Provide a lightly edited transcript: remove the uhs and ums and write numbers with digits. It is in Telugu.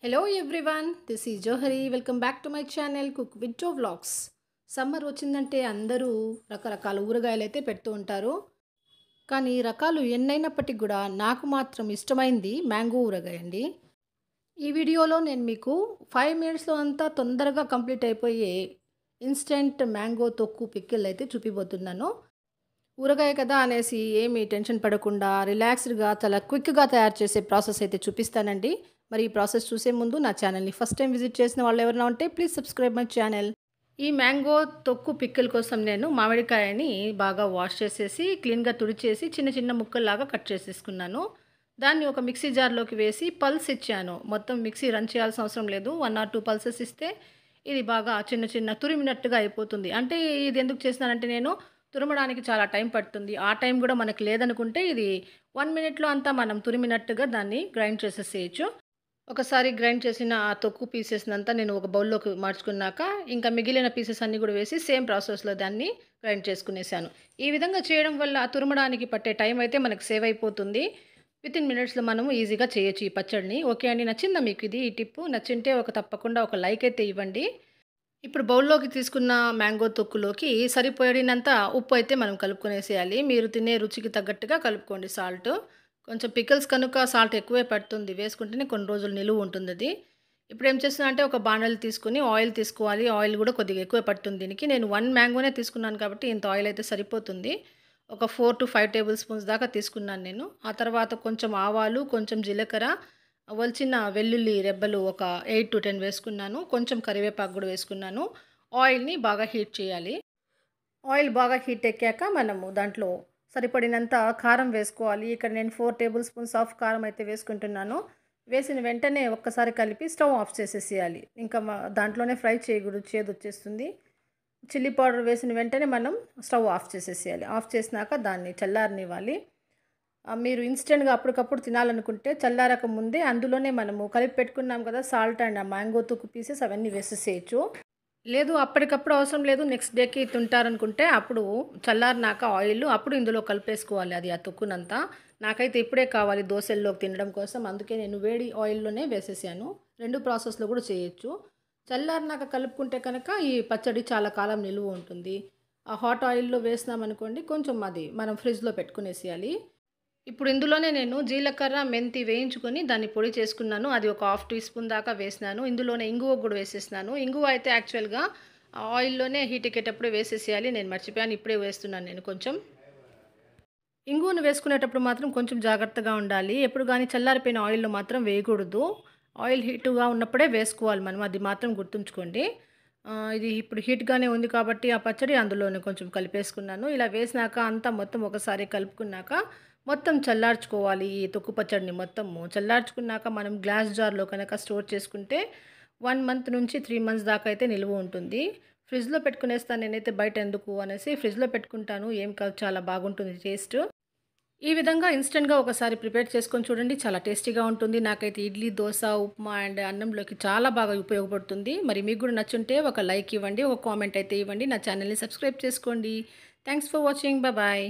Hello everyone, this is Johari. Welcome back to my channel Cook with Joe Vlogs. Summer వచ్చిందంటే అందరూ రకరకాల ఊరగాయలు అయితే పెడుతూ ఉంటారు. కానీ రకాలు ఎన్నైనప్పటికీ కూడా నాకు మాత్రం ఇష్టమైంది మ్యాంగో ఊరగాయ అండి. ఈ వీడియోలో నేను మీకు 5 మినిట్స్లో అంతా తొందరగా కంప్లీట్ అయిపోయే ఇన్స్టెంట్ మ్యాంగో తొక్కు పికిల్ అయితే చూపిపోతున్నాను. ఊరగాయ కదా అనేసి ఏమీ టెన్షన్ పడకుండా రిలాక్స్డ్గా చాలా క్విక్గా తయారు చేసే ప్రాసెస్ అయితే చూపిస్తానండి. మరి ఈ ప్రాసెస్ చూసే ముందు నా ఛానల్ని ఫస్ట్ టైం విజిట్ చేసిన వాళ్ళు ఎవరైనా ఉంటే ప్లీజ్ సబ్స్క్రైబ్ మై ఛానల్. ఈ మ్యాంగో తొక్కు పిక్కల కోసం నేను మామిడికాయని బాగా వాష్ చేసేసి క్లీన్గా తుడిచేసి చిన్న చిన్న ముక్కల్లాగా కట్ చేసేసుకున్నాను. దాన్ని ఒక మిక్సీ జార్లోకి వేసి పల్స్ ఇచ్చాను. మొత్తం మిక్సీ రన్ చేయాల్సిన అవసరం లేదు. 1 or 2 పల్సెస్ ఇస్తే ఇది బాగా చిన్న చిన్న తురిమినట్టుగా అయిపోతుంది. అంటే ఇది ఎందుకు చేస్తున్నానంటే నేను తురమడానికి చాలా టైం పడుతుంది. ఆ టైం కూడా మనకు లేదనుకుంటే ఇది 1 మినిట్లో అంతా మనం తురిమినట్టుగా దాన్ని గ్రైండ్ చేసేసేయచ్చు. ఒకసారి గ్రైండ్ చేసిన ఆ తొక్కు పీసెస్నంతా నేను ఒక బౌల్లోకి మార్చుకున్నాక ఇంకా మిగిలిన పీసెస్ అన్నీ కూడా వేసి సేమ్ ప్రాసెస్లో దాన్ని గ్రైండ్ చేసుకునేసాను. ఈ విధంగా చేయడం వల్ల తురమడానికి పట్టే టైం అయితే మనకు సేవ్ అయిపోతుంది. వితిన్ మినిట్స్లో మనము ఈజీగా చేయొచ్చు ఈ పచ్చడిని. ఓకే అండి, నచ్చిందా మీకు ఇది ఈ టిప్పు? నచ్చింటే తప్పకుండా ఒక లైక్ అయితే ఇవ్వండి. ఇప్పుడు బౌల్లోకి తీసుకున్న మ్యాంగో తొక్కులోకి సరిపోయినంత ఉప్పు అయితే మనం కలుపుకొనేసేయాలి. మీరు తినే రుచికి తగ్గట్టుగా కలుపుకోండి సాల్ట్. కొంచెం పికిల్స్ కనుక సాల్ట్ ఎక్కువే పడుతుంది, వేసుకుంటేనే కొన్ని రోజులు నిలువ ఉంటుంది అది. ఇప్పుడు ఏం చేస్తున్నా అంటే ఒక బాండలు తీసుకుని ఆయిల్ తీసుకోవాలి. ఆయిల్ కూడా కొద్దిగా ఎక్కువే పడుతుంది దీనికి. నేను 1 మ్యాంగోనే తీసుకున్నాను కాబట్టి ఇంత ఆయిల్ అయితే సరిపోతుంది. ఒక 4 to 5 టేబుల్ స్పూన్స్ దాకా తీసుకున్నాను నేను. ఆ తర్వాత కొంచెం ఆవాలు, కొంచెం జీలకర్ర, ఒలిచిన వెల్లుల్లి రెబ్బలు ఒక 8 to 10 వేసుకున్నాను. కొంచెం కరివేపాకు కూడా వేసుకున్నాను. ఆయిల్ని బాగా హీట్ చేయాలి. ఆయిల్ బాగా హీట్ ఎక్కాక మనము దాంట్లో సరిపడినంత కారం వేసుకోవాలి. ఇక్కడ నేను 4 టేబుల్ స్పూన్స్ ఆఫ్ కారం అయితే వేసుకుంటున్నాను. వేసిన వెంటనే ఒక్కసారి కలిపి స్టవ్ ఆఫ్ చేసేసేయాలి. ఇంకా దాంట్లోనే ఫ్రై చేయకూడదు, చేదు వచ్చేస్తుంది. చిల్లీ పౌడర్ వేసిన వెంటనే మనం స్టవ్ ఆఫ్ చేసేసేయాలి. ఆఫ్ చేసినాక దాన్ని చల్లారనివ్వాలి. మీరు ఇన్స్టెంట్గా అప్పటికప్పుడు తినాలనుకుంటే చల్లారక ముందే అందులోనే మనము కలిపి పెట్టుకున్నాం కదా సాల్ట్ అండ్ ఆ మ్యాంగో తొక్కు పీసెస్ అవన్నీ వేసేసేయచ్చు. లేదు అప్పటికప్పుడు అవసరం లేదు, నెక్స్ట్ డేకి తింటారనుకుంటే అప్పుడు చల్లారినాక ఆయిల్ అప్పుడు ఇందులో కలిపేసుకోవాలి అది ఆ తొక్కునంతా. నాకైతే ఇప్పుడే కావాలి దోశల్లోకి తినడం కోసం, అందుకే నేను వేడి ఆయిల్లోనే వేసేసాను. 2 ప్రాసెస్లో కూడా చేయొచ్చు. చల్లారినాక కలుపుకుంటే కనుక ఈ పచ్చడి చాలా కాలం నిలువ ఉంటుంది. ఆ హాట్ ఆయిల్లో వేసినామనుకోండి కొంచెం అది మనం ఫ్రిడ్జ్లో పెట్టుకునేసేయాలి. ఇప్పుడు ఇందులోనే నేను జీలకర్ర, మెంతి వేయించుకొని దాన్ని పొడి చేసుకున్నాను. అది ఒక 1/2 టీ స్పూన్ దాకా వేసినాను. ఇందులోనే ఇంగువ కూడా వేసేసినాను. ఇంగువ అయితే యాక్చువల్గా ఆయిల్లోనే హీట్ ఎక్కేటప్పుడు వేసేసేయాలి. నేను మర్చిపోయాను, ఇప్పుడే వేస్తున్నాను నేను కొంచెం. ఇంగువను వేసుకునేటప్పుడు మాత్రం కొంచెం జాగ్రత్తగా ఉండాలి. ఎప్పుడు కానీ చల్లారిపోయిన ఆయిల్లో మాత్రం వేయకూడదు. ఆయిల్ హీటుగా ఉన్నప్పుడే వేసుకోవాలి మనం, అది మాత్రం గుర్తుంచుకోండి. ఇది ఇప్పుడు హీట్గానే ఉంది కాబట్టి ఆ పచ్చడి అందులోనే కొంచెం కలిపేసుకున్నాను. ఇలా వేసినాక అంతా మొత్తం ఒకసారి కలుపుకున్నాక మొత్తం చల్లార్చుకోవాలి. ఈ తొక్కు పచ్చడిని మొత్తము చల్లార్చుకున్నాక మనం గ్లాస్ జార్లో కనుక స్టోర్ చేసుకుంటే 1 మంత్ నుంచి 3 మంత్స్ దాకా అయితే నిలువ ఉంటుంది. ఫ్రిడ్జ్లో పెట్టుకునేస్తాను నేనైతే, బయట ఎందుకు అనేసి ఫ్రిడ్జ్లో పెట్టుకుంటాను. ఏం కాదు, చాలా బాగుంటుంది టేస్ట్. ఈ విధంగా ఇన్స్టెంట్గా ఒకసారి ప్రిపేర్ చేసుకొని చూడండి, చాలా టేస్టీగా ఉంటుంది. నాకైతే ఇడ్లీ, దోశ, ఉప్మా అండ్ అన్నంలోకి చాలా బాగా ఉపయోగపడుతుంది. మరి మీకు కూడా నచ్చుంటే ఒక లైక్ ఇవ్వండి, ఒక కామెంట్ అయితే ఇవ్వండి. నా ఛానల్ని సబ్స్క్రైబ్ చేసుకోండి. Thanks for watching. బాయ్.